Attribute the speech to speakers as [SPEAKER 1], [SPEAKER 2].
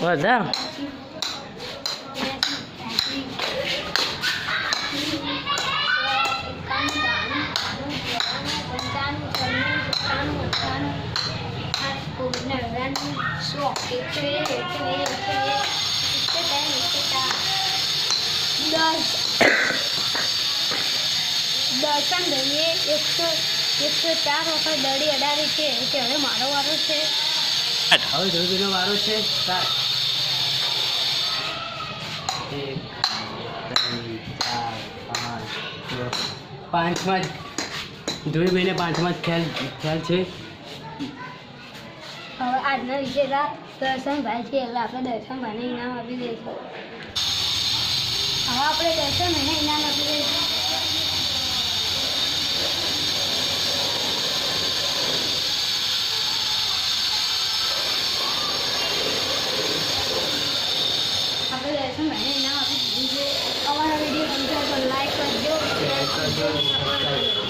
[SPEAKER 1] બધા
[SPEAKER 2] દર્શન દઈએ 104 વખત દડી અડાડી છે કે હવે મારો વારો છે.
[SPEAKER 1] હવે ધોઈનો વારો છે. 1 2 3 4 5 6 પાંચમાં ધોઈભાઈને પાંચમાં જ ખ્યાલ છે.
[SPEAKER 2] હવે આજના વિજેતા દર્શનભાઈ છે એટલે આપણે દર્શનભાઈને ઇનામ આપી દઈશું. હવે આપણે દર્શનભાઈને ઇનામ આપી દઈશું. આપણે દર્શનભાઈને ઇનામ આપી દીધું છે. અમારા વિડીયો ગમતો તો લાઈક કરજો, શેર કરજો, સબસ્ક્રાઈબ કરજો.